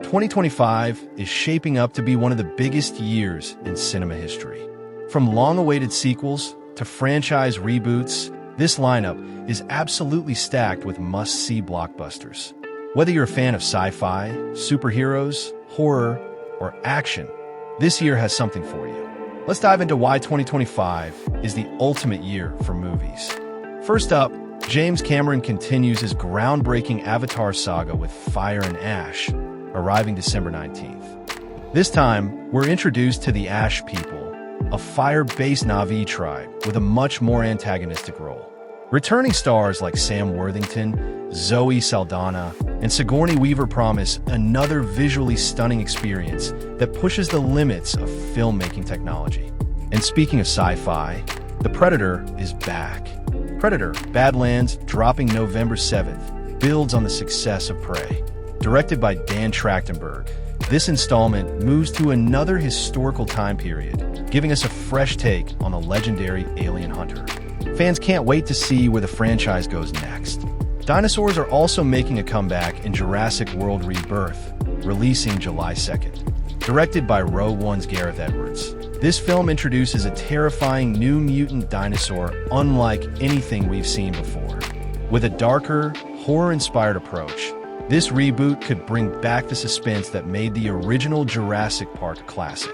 2025 is shaping up to be one of the biggest years in cinema history. From long-awaited sequels to franchise reboots, this lineup is absolutely stacked with must-see blockbusters. Whether you're a fan of sci-fi, superheroes, horror, or action, this year has something for you. Let's dive into why 2025 is the ultimate year for movies. First up, James Cameron continues his groundbreaking Avatar saga with Fire and Ash, arriving December 19th. This time, we're introduced to the Ash people, a fire-based Na'vi tribe with a much more antagonistic role. Returning stars like Sam Worthington, Zoe Saldana, and Sigourney Weaver promise another visually stunning experience that pushes the limits of filmmaking technology. And speaking of sci-fi, The Predator is back. Predator, Badlands, dropping November 7th, builds on the success of Prey. Directed by Dan Trachtenberg, this installment moves to another historical time period, giving us a fresh take on the legendary alien hunter. Fans can't wait to see where the franchise goes next. Dinosaurs are also making a comeback in Jurassic World Rebirth, releasing July 2nd. Directed by Rogue One's Gareth Edwards, this film introduces a terrifying new mutant dinosaur unlike anything we've seen before. With a darker, horror-inspired approach, this reboot could bring back the suspense that made the original Jurassic Park a classic.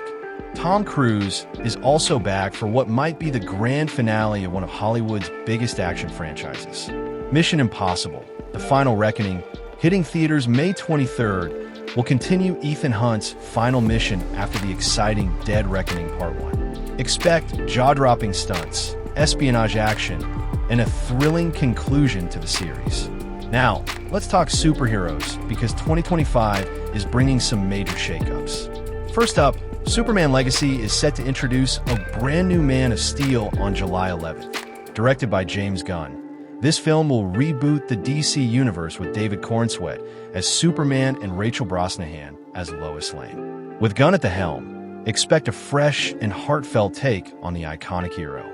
Tom Cruise is also back for what might be the grand finale of one of Hollywood's biggest action franchises. Mission Impossible: The Final Reckoning, hitting theaters May 23rd, will continue Ethan Hunt's final mission after the exciting Dead Reckoning Part 1. Expect jaw-dropping stunts, espionage action, and a thrilling conclusion to the series. Now, let's talk superheroes, because 2025 is bringing some major shakeups. First up, Superman Legacy is set to introduce a brand new Man of Steel on July 11th. Directed by James Gunn, this film will reboot the DC universe with David Cornsweet as Superman and Rachel Brosnahan as Lois Lane. With Gunn at the helm, expect a fresh and heartfelt take on the iconic hero.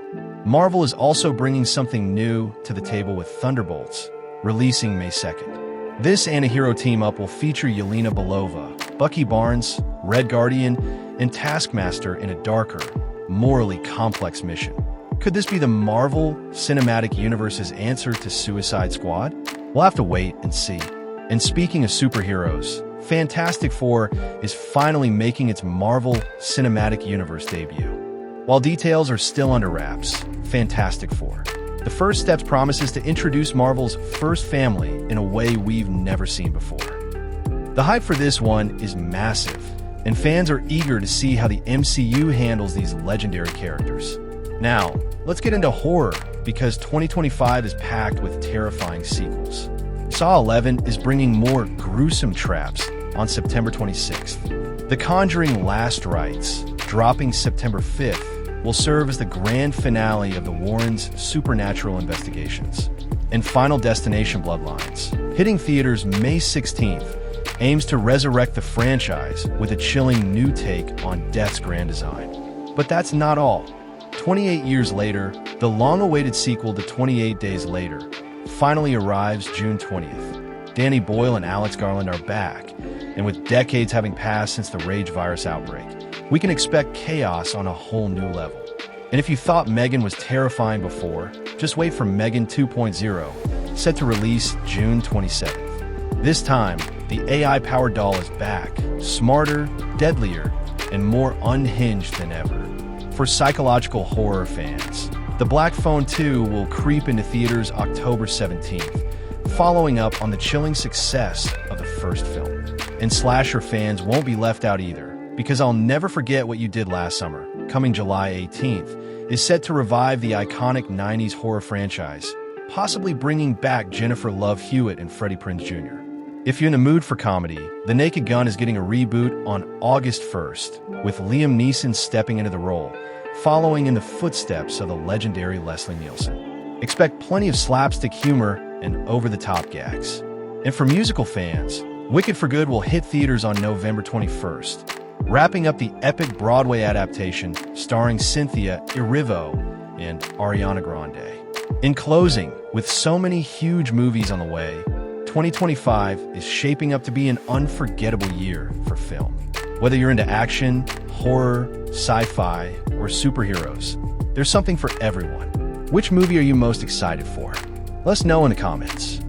Marvel is also bringing something new to the table with Thunderbolts, releasing May 2nd. This anti-hero team-up will feature Yelena Belova, Bucky Barnes, Red Guardian, and Taskmaster in a darker, morally complex mission. Could this be the Marvel Cinematic Universe's answer to Suicide Squad? We'll have to wait and see. And speaking of superheroes, Fantastic Four is finally making its Marvel Cinematic Universe debut. While details are still under wraps, Fantastic Four, the first steps promises to introduce Marvel's first family in a way we've never seen before. The hype for this one is massive, and fans are eager to see how the MCU handles these legendary characters. Now, let's get into horror, because 2025 is packed with terrifying sequels. Saw 11 is bringing more gruesome traps on September 26th. The Conjuring Last Rites, dropping September 5th, will serve as the grand finale of the Warrens' supernatural investigations. And Final Destination Bloodlines, hitting theaters May 16th, aims to resurrect the franchise with a chilling new take on death's grand design. But that's not all. 28 years later, the long-awaited sequel to 28 Days Later finally arrives June 20th. Danny Boyle and Alex Garland are back, and with decades having passed since the Rage virus outbreak, we can expect chaos on a whole new level. And if you thought Megan was terrifying before, just wait for Megan 2.0, set to release June 27th. This time, the AI-powered doll is back, smarter, deadlier, and more unhinged than ever. For psychological horror fans, The Black Phone 2 will creep into theaters October 17th, following up on the chilling success of the first film. And slasher fans won't be left out either, because I'll Never Forget What You Did Last Summer, coming July 18th, is set to revive the iconic 90s horror franchise, possibly bringing back Jennifer Love Hewitt and Freddie Prinze Jr. If you're in the mood for comedy, The Naked Gun is getting a reboot on August 1st, with Liam Neeson stepping into the role, following in the footsteps of the legendary Leslie Nielsen. Expect plenty of slapstick humor and over-the-top gags. And for musical fans, Wicked for Good will hit theaters on November 21st, wrapping up the epic Broadway adaptation starring Cynthia Erivo and Ariana Grande. In closing, with so many huge movies on the way, 2025 is shaping up to be an unforgettable year for film. Whether you're into action, horror, sci-fi, or superheroes, there's something for everyone. Which movie are you most excited for? Let us know in the comments.